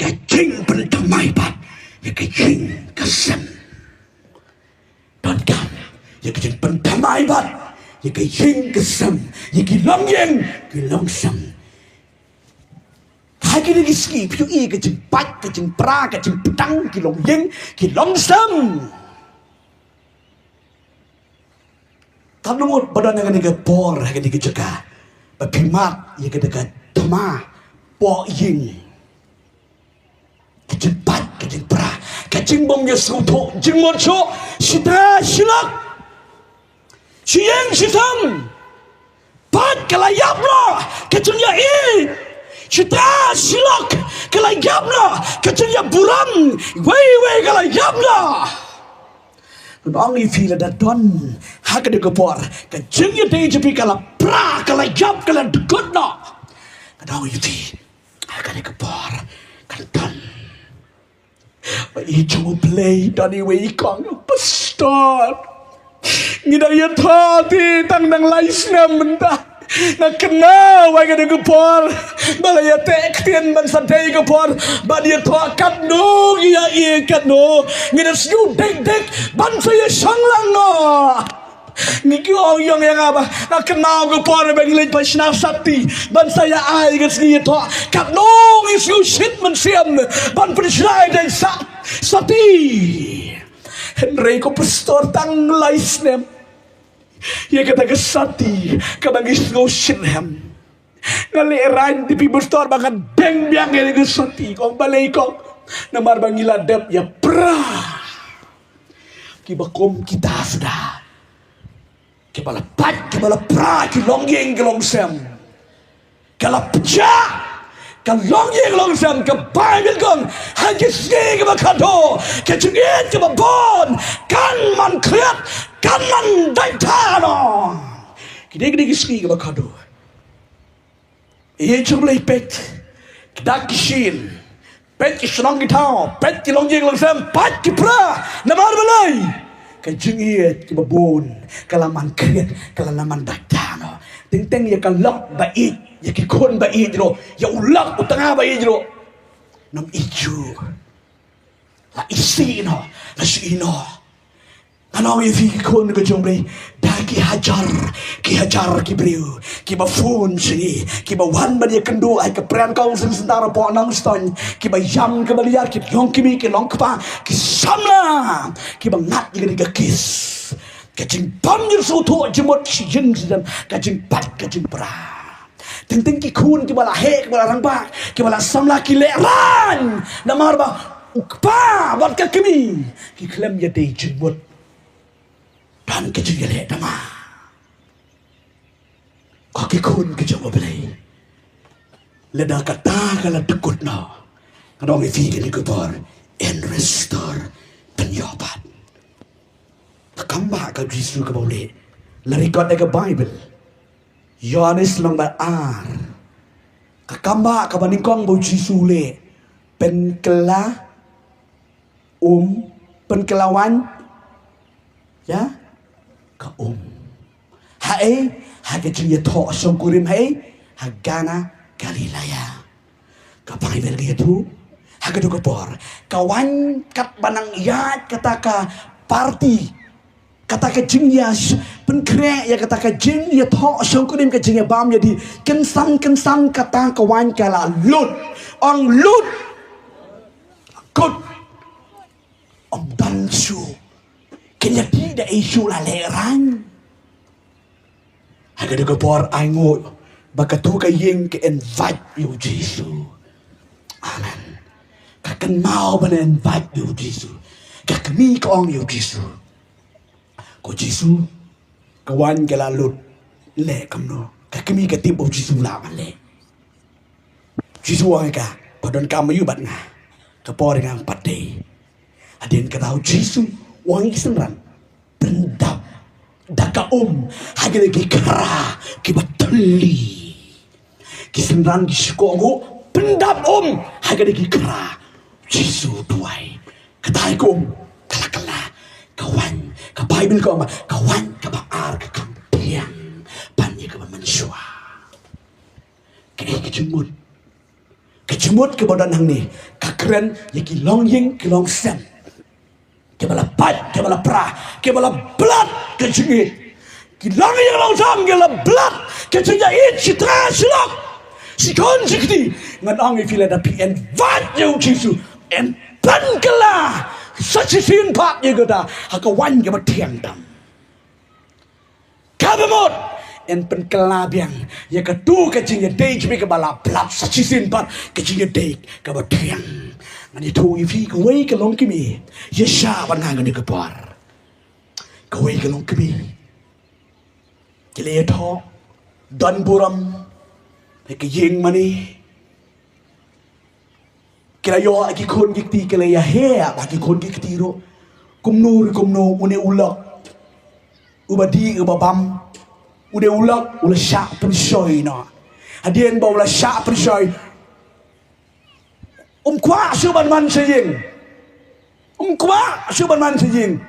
Kajing pendamai bat, ya kajing kesem. Don kam, ya kajing pendamai bat, ya kajing kesem, ya kilong yang, kilong sem. Hai kini giski, piu i kajing bat, kajing pra, kajing pedang, kilong yang, kilong sem. Tam lumut badan yang kena por, yang kena jaga. Bapimat, ya kena dama, po ying. Kajing bat, kajing pra, kajing bom ya suto, jing mocho, sita silak, siyeng sitam, bat kalayap lo, kajing ya i, sita silak, kalayap lo, kajing ya buram, wei kalayap lo. Ang ifila da don, haka de kapor, kajing ya day jepi kala pra, kalayap kala dukot no. Ang ifi, haka de kapor, kanton. Ijo play dani wei kong pastor. Ngida ya thati tang nang laisna menta. Nak kena wai kada gupor. Balaya tek tien man sadai gupor. Badia tho kat no ya e kat no. Ngida siu dek ban saya sanglang no. Niki orang yang apa? Nak kenal gupor bagi lej pasna sati. Ban saya ai gas ni tho kat no isu shit man siam. Ban percaya dan sati Henry ko pastor tang laisnem ya kata kesati kabagis no sinem ngali eran di pastor bakan deng biang ya kesati kong balay kong namar bangila dep ya pra kibakom kita sudah kibala pat kibala pra kilongyeng kilongsem kala pecah kalong yang longsam ke Bible kong hangis ni ke bakado ke cengit ke babon kan man kriat kan man daitano kide giski ke bakado ye chumlei pet dak kishin pet kishnong gitao pet kilong yang longsam pat kipra namar balai ke cengit ke babon kalaman kriat kalaman daitano ting ya kalok baik ya kikon ba idro ya ulak utanga ba idro nam iju la isino la sino ano ifi kon ko jombre daki hajar ki briu ki ba fun si ki ba wan ba dia kendo ai ka pran kong sen sentara po nang ston ki ba yam ka ba liar ki long ki mi ki long pa ki samla ki ba ngat ni ka kis kajing pam ni so to jemot si jeng sedam kajing pat kajing pra ting ki kun ki bala hek bala rangba ki bala samla ki leran namar ba ukpa bat ka kimi ki klem ya dei jibot dan ke jigele dama ko ki kun ki jomo belai leda kata kala dekut no kadong fi ni ko por and restore penyobat kamba ka jisu ka boleh lari ko ka Bible Yohanes lembar ar kakamba kabaningkong bau jisule penkela penkelawan ya ka hae hagajin ya tho songkurim hae hagana Galilea ka Bible gitu hagadu kapor kawan kat banang yat kata ka party kata ke jingnya penkre ya kata ke jing ya tho songkunim ke jingnya bam jadi kensan kata kawan kala lut ong lut kut ong dansu kenya tidak isu la leran aga de por aingo bakatu ka yeng ke invite you Jesus amen kakan mau ban invite you Jesus kakami ko ong you Jesus ko Jisu kawan ke lalut le kamno kakami ke tibo Jisu la le Jisu wa ka padon kam yu bat nga ka por nga pate adin ka tau Jisu wang isenran pendap daka hagele ki kara ki batli kisenran ki sikogo pendap hagele ki kara Jisu tuai katai ko kala kawan ka Bible ko ma kawan ka baar ka kampiang panya ka mansua kaya ka jumud kejemut ke badan hang ni kakren ye ki long ying ki long sem ke bala pat ke bala pra ke bala blood ke jingit ki long ying long sam ke la blood ke jinga it citra silok sikon sikti ngan ang ifila da pi en vat you jisu en pan kala sachisin pak ye gada hakawan ke batiang dam kabamot en pen kelabiang ya ketu kecing dei cumi ke bala plat sachisin pat kecing dei ke batiang ngani tu ifi ke wei ke long kimi ya sha ban ngang ni ke par ke wei ke long kimi ke le tho don buram ke yeng mani kila yo aki kon gikti kila ya he aki kon gikti ro kumno une ulak ubadi ubabam ude ulak ula sha pensoy na hadien ba ula sha pensoy kwa suban man seying kwa suban man seying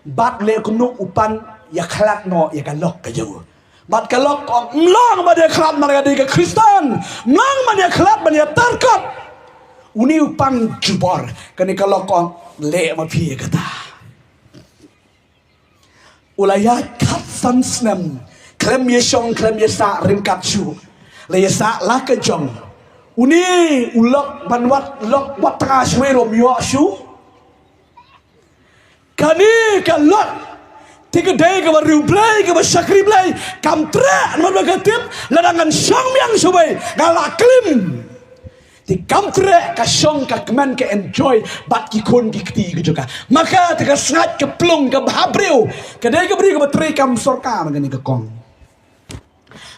bat le kumno upan ya khalak no ya kalok ka jo bat kalok long ba de khlap man ga de Kristen long man ya khlap man ya tarkat uni upang jubor kani kalok le ma phi kata ulaya kat san snem krem ye shong krem ye sa rim kat chu le ye sa la ka jong uni ulok banwat lok wat tra shwe rom yo shu kani kalok tiga day ke baru play ke basakri play kam tra man bagatip ladangan shong yang subai galaklim di kamtre ka syong ka keman ke enjoy bat ki kon ki kti ke juga maka te ka snat ke plung ke bahabreu ke dai ke beri ke bateri kam sorka ngani ke kong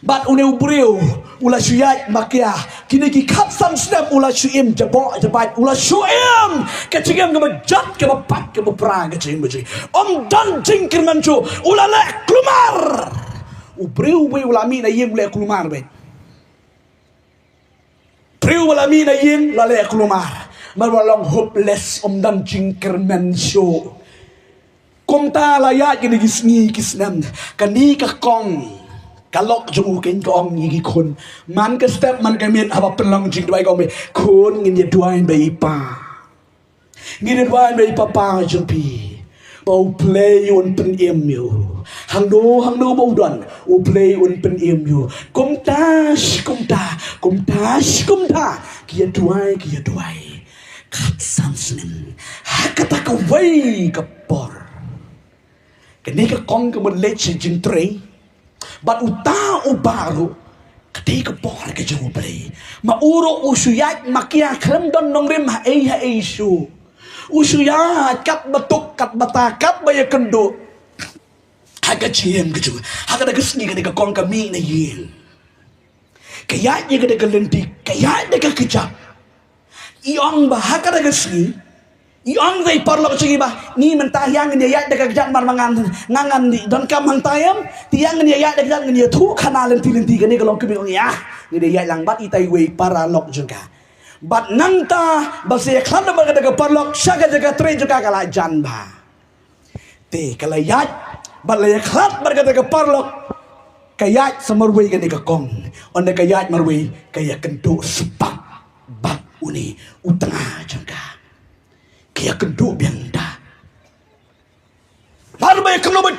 bat une ubreu ula syuyat makia kini ki kap sam snap ula syuim jabo jabat ula syuim ke cingam ke bejat ke bapat ke bepra ke cing beji dan jingkir mancu ula le klumar ubreu we ula mi na yem le klumar be Priu walami na yin lale klumar marwalong hopeless dan jingker mensho kumta layat gini gisni kisnam kani ka kong kalok jumu ken kong yigi kun man ka step man ka min aba pelong jing dwai kong me kun ngin ye dwai be ipa ngin dwai be papa jumpi bau play un pen emu hang do bau don u play un pen emu kumta kia duai kat samsnim hakata ka wai ka por kini ka kong ka lech jing tre bat uta ubaru kati ka por ka jung play mauro usuyat makia klem don nong rim ha ei su usuyat kat batuk kat batakat baya kendo haga ciem ke juga haga da kesni ka kong ka mi na yin kaya dia kena kelentik, kaya dia kena kejap. Iong bah kena kesni, iong zai parlok cegi bah ni mentah yang dia yak dia kejap mar ngangan di dan kam hang tayam tiang dia yak dia kejap dia tu kana lenti kene kalau kebing ya ni dia yak lang bat itai wei para lok juga. Bat nanta basi khan ba kena parlok syaga jaga tre juga kala jan bah. Te kala yak bat la khat bar kena parlok kayat samarway gani ka kong on the kayat marway kaya kendo sepak bat uni utanga jangka kaya kendo biangda marway kendo bet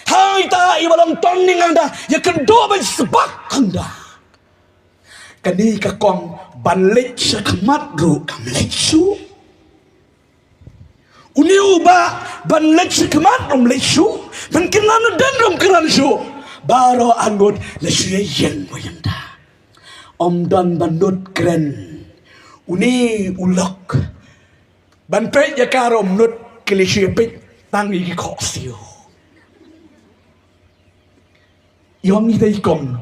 hai ta ibalang toning anda ya kendo bet sepak anda kani ka kong banlek sakmat ru kamlek su uni uba banlek sakmat rum lesu man kenana dan rum keran su baro anggot lesuye yen wayanda dan bandut keren uni ulok ban pe ya karom nut kelisuye pe tangi ki khosio yong idai kom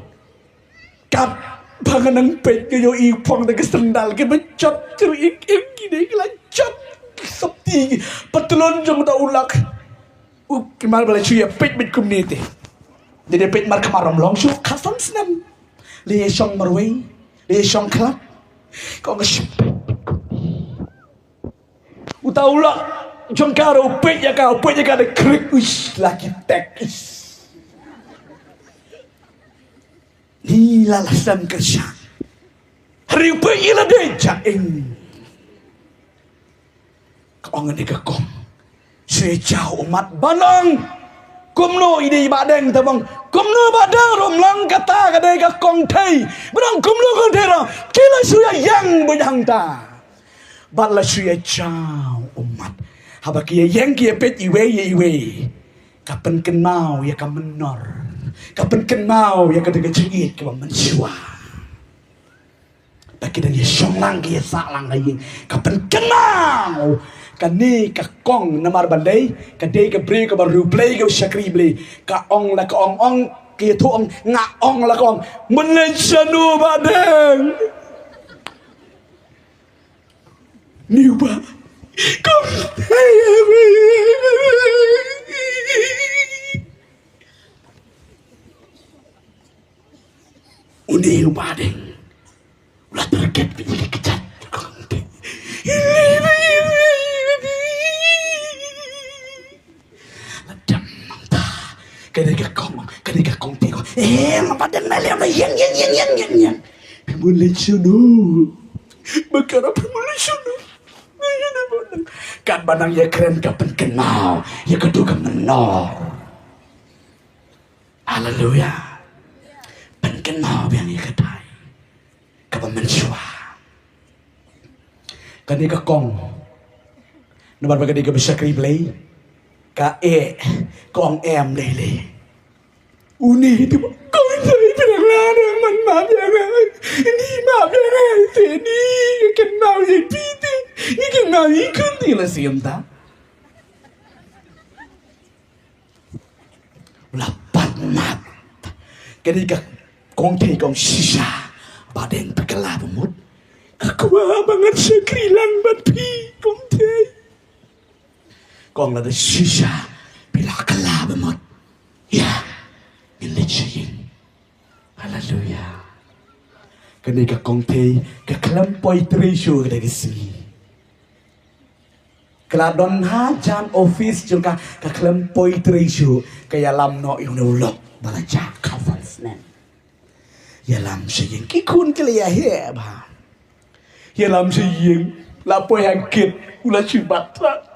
kap panganang pe yo i pong de sendal ke becot ceru ik gini la cot septi patulon jong da ulak kimal bala suye pe bit community jadi pet mar kamarom long su kasam snam le shong marway le shong klap ko ngas utaula jong karo pet ya ka de krik us laki tek ni la lasam kerja hari ila de jaing kong ni ka kong se jauh umat banang kumno ide badeng tabang kumno badang rom lang kata kadai ka kong thai banang kumno kong thai ra kila suya yang bajang ta batla suya jauh umat haba kia yang kia pet iwe kapan kenal ya ka menor kapan kenal ya ka de jingit ka mensyua bagi dan ya syong lang kia sak lang lagi kapan kenal kani ka kong namar bandai kadai ka bri ka baru play ka syakri bli ka ong la ka ong kia tu ong nga ong la ka ong Malaysia nu badeng niu ba kong uniu badeng ulah terket pilih kecat Kadang kong tiko mapadan na liam na yan Malaysia no Magkara Malaysia no Kan banang ya keren kapan kenal ya kedua menor haleluya pen kenal yang ya kedai kapan mensyua kani ka kong naman ba kani ka bisa kriblay ka kong em lele uni itu kong saya pinanglada man maaf ya ini maaf ya ini kenal ya piti ini kenal ikun tila sienta lapat mat kani ka kong te kong sisa baden pekala bumut aku banget sekrilang bat pi kong te kong la de sisa bila kala bumut ya Miliciin. Haleluya. Kani ka kong te ka kelampoi treasure kada gesi. Keladon hajan office juga ka kelampoi treasure kaya lam no iunulok balaja kafalsnen. Ya lam seyeng kikun kele ya he ba. Ya lam seyeng lapoi hangkit ula cibatra.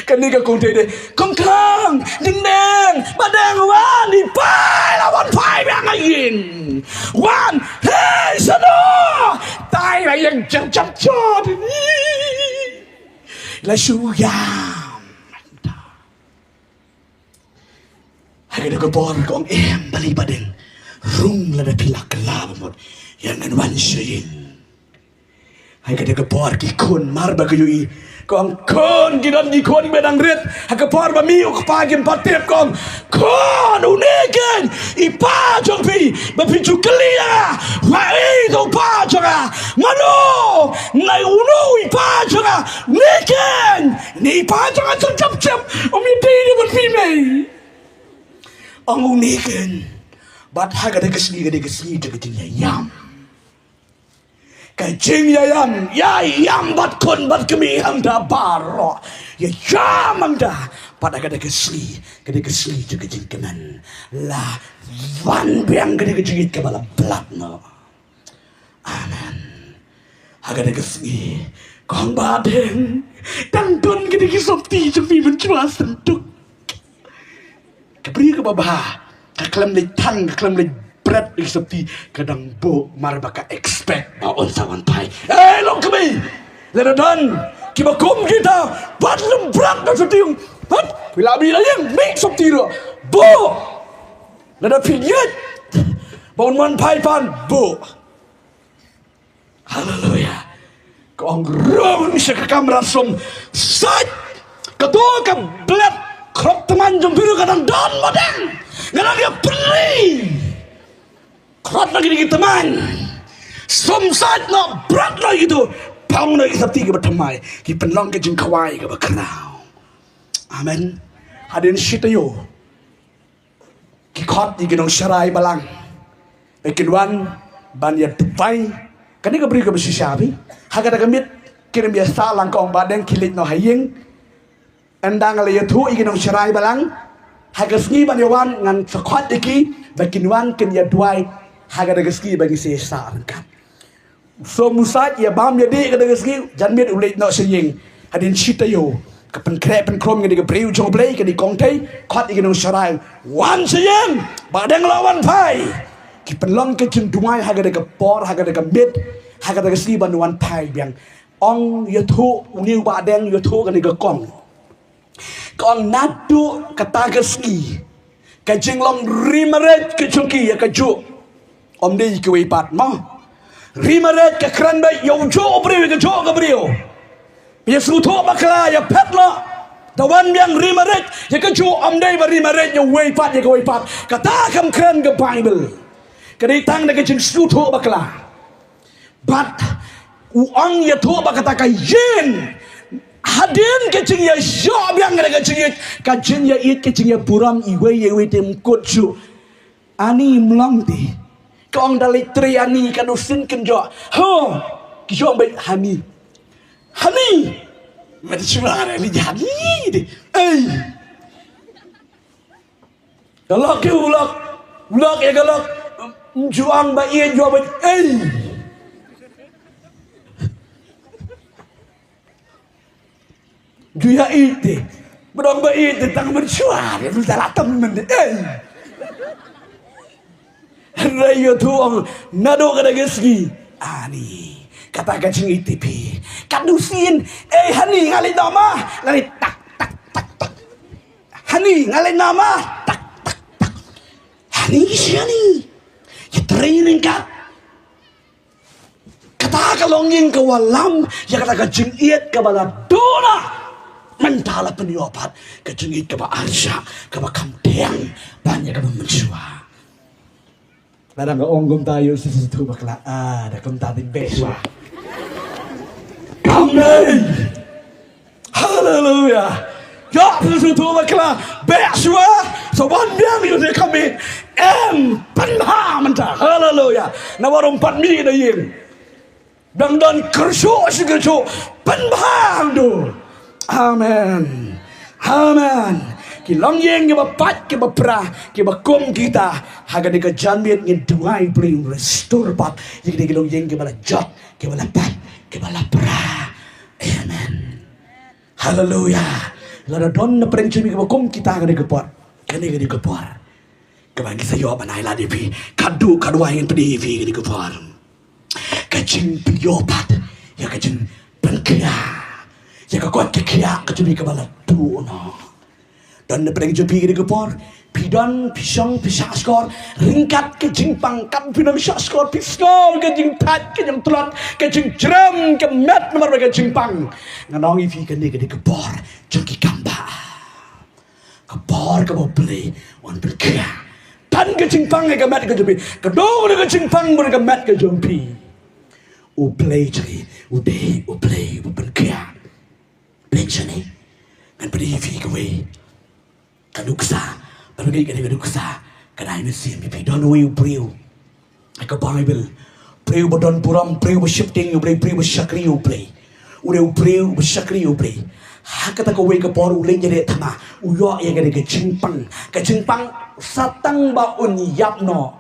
Kani ka kong te de kong kang ding deng badang wan di pai lawan pai bang ayin wan hey sano tai la yang jam chod ni la suyam Hai ka bor kong bali badeng rung la da pilak la mod yang an wan syin Hai ka bor ki kun mar ba yui kong kon gidan di kon bedang ret hakapor ba miu kapagin patip kong kon uniken ipa jong pi ba pinju kelia wa do pa jonga mano nai unu ipa jonga niken ni pa jonga cep umi di ban pi mai ang uniken bat haga de kesni de yam Kajing yam bat kon bat kemi ham da baro ya jam da pada kada kesli juga jingkenan la van biang kada jingit ke bala blak no amen agada kesli kong badeng dan don kada kisopti jepi mencuas sentuk kebri ke babah kaklam le tang kaklam le berat di seperti kadang bo marbaka expect baon sawan pai long kami ledon kiba kum kita bat lembrak dan setiung bat bila yang mix seperti ro bo leda pinjat baon man pai pan bo haleluya kong rom bisa ke kamera som sat ketua ke belat krop teman jempiru kadang don modang kadang dia beri Kerat lagi dengan teman Somsat nak berat lagi tu Pang lagi sabti ke bertemai Ki penong ke jengkawai ke berkenau Amen Hadirin syitayo Ki kot di ginong syarai balang Bekinwan Ban ya tupai Kani ka beri ke bersisyabi Hagada kemit Kirim biasa langkong badeng kilit no haying Endang ala yatu iginong syarai balang Hagas ngi ban yawan Ngan sekot iki Bekinwan kin ya duai haga daga ski bagi sesa kan so musaj ya bam jadi daga ski janmet ulit no seying hadin chitayo kapan krep pen krom ngadi gebreu jong play kadi kongtai khot ikan sharai wan seying badang lawan pai ki penlong ke jeng dungai haga daga por haga daga met haga daga ski banuan pai biang ong yathu uniu badang yathu kadi ga kong kong nadu kata ga ski ka jeng long rimaret ke chungki ya ka ju om dei ke wei pat ma rimaret ke kran ba yo jo breu ke jo ka breu ya su tho bakla ya pet lo the one yang rimaret ya ka ju om dei ba rimaret ya wei pat ya ka wei pat kata kam kran ke bible ka dei tang da ke jeng su tho bakla but uang ya tho ba kata ka yen hadin ke jeng ya job yang da ke jeng ka jeng ya it ke jeng ya buram i wei ye wei tem kot chu ani mlang ti kong dalai tri ani kanusin kenjo ho kijo bai hani mati suara ni jadi de kalau ke ulok ya kalau juang ba ie juang ba juya ite bedong ba ite tang bersuara lu salah temen de Rayo tuang nado kada geski ani kata kacing ITP kadusin hani ngalih nama ngalih tak hani ngalih nama tak hani siani ya training kat kata kalong yang kawalam ya kata kacing iat kabala dona mentala peniopat kacing iat kaba arsya kaba kamtiang banyak kaba mensua Kadang onggom tayo sesuatu bakla ada kum tadi beswa. Amen. Haleluya. Ya sesuatu bakla beswa. Soban biang itu kami penha mentah. Haleluya. Nawarum 4 mi dah yin. Dan kerso segerso penbang do. Amen. Amen. Ki long yeng ke bapat ke bapra ke bakom kita haga de ka janmet ngi duai bring restore pat yik de long yeng ke bala jot ke bala pat ke bala pra amen hallelujah la don na preng chimi ke bakom kita haga de ke pot kene ke de ke por ke bang sayo banai la de pi kadu yang pedi pi ke de ke por ka jing pio pat ya ka jing penkia ya ka kot ke kia ka chimi ke bala tu no dan pergi jopi ke por pidan pisang pisaskor ringkat ke jingpang kan pidan pisaskor piskor ke jingtat ke jam telat ke jingjram ke mat nomor ke jingpang nganong ifi ke ni ke por jengki kamba ke por ke beli on berkia tan ke jingpang ke mat ke jopi ke dong ke jingpang ber ke mat ke jopi u play jadi u play berkia play jani kan pergi ifi ke we kaduksa pergi ke kaduksa kadai mesti pipi don we priu ke bible priu bodon puram priu shifting you priu shakri you play udah priu shakri you play hakata ko we ke por uleng jadi thama uyo ye ke jingpang satang ba un yapno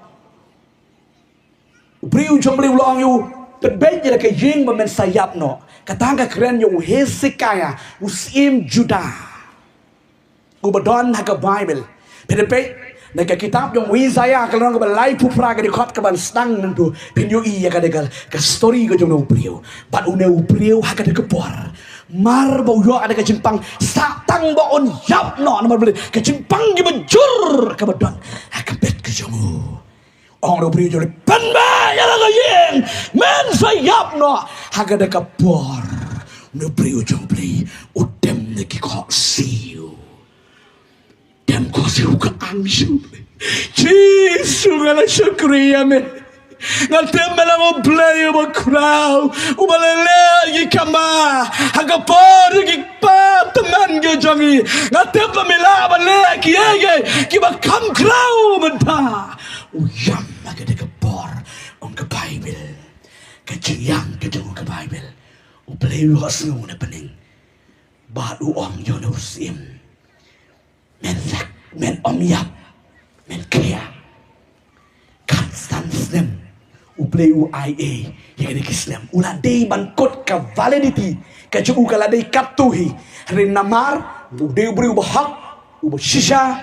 priu jomble ulong you tebej jadi ke jing ba men sayapno katanga keren yo hesekaya usim juda Ubadon haka Bible. Pedepe naka kitab yung Isaiah kalau orang kebalai pupra ke dikot ke ban stang nantu pinyo iya ka degal ke story ko yung upriyo. Pat une upriyo haka de kepor. Mar bau yo ada ke cimpang satang baon yap no nomor beli ke cimpang gi bejur ke badon haka bet ke jomu. Orang upriyo jole panba ya la yeng men sayap no haka de kepor. Ne upriyo jong beli udem ne ki ko siu. Dem kosi uka angsu. Jesus ngala syukriya me. Ngatem melang play mo kraw. Umalele gi kama. Hagapor gi pa teman ge jangi. Ngatem pamela bale ki ye ki ba kam kraw menta. Uyam aga de kapor on ke Bible. Ke yang ke jong ke Bible. U play wasu ne pening. Ba u ong yo no sim. Men om yap men kaya kan sans Islam. Uplay UIA yang ada Islam. Ulah day bankot ka validity. Kaju kala day katuhi. Rin namar. Uday ubri ubahak. Ubashisha.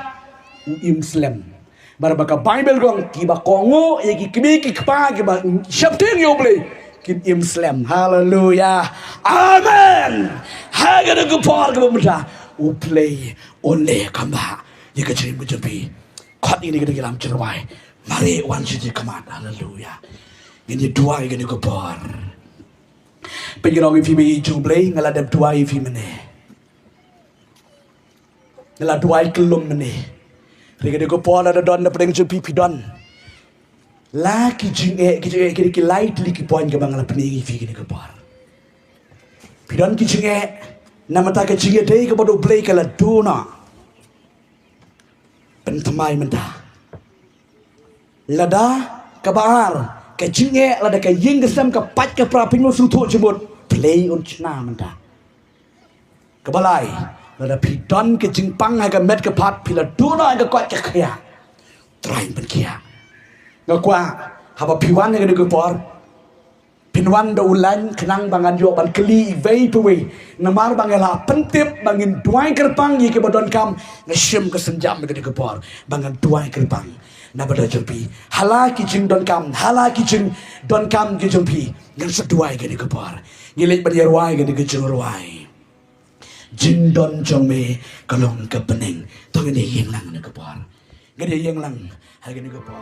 Muslim. Barbaka Bible gong kiba kongo yaki kibiki kpa kiba syapting yo uplay. Kib Muslim. Hallelujah. Amen. Hagada gupar kiba muda. Uplay oleh kamba. Jika cerim kejempi. Kot ini kita kilam cerwai. Mari wan siji kamat. Hallelujah. Ini dua ini gupar. Pengiran ifi me jublay ngaladap dua ifi mene. Ngalad dua kelum mene. Rega gupar ada don na pedeng jempi pidon. Laki jinge ki light liki poin ke bangala penigi ifi ini gupar. Pidon ki jinge nama tak jinge dei ke bodo play kala duna. Pentamai menda. Lada kabar. Kecingnya lada ke ying kesam ke pat ke praping lo sutu jemut play on cina menda. Kebalai lada pidon ke jingpang haga met ke pat pila duna haga kuat ke kaya. Terain pen kia. Ngakwa haba piwan haga de gupor. Pinwan da ulan kenang bangan yo ban keli vei pewe. Namar bangela pentip bangin duai kerpang ye ke bodon kam ngesim ke senjam haga de gupor. Bangan duai kerpang. Nabada jumpi hala kijing don kam kijumpi ngan seduai gani kepar ngilik badiar wai gani kejung ruai jing don jome kalong ke pening to gani yeng lang ne kepar gani yeng lang ha gani kepar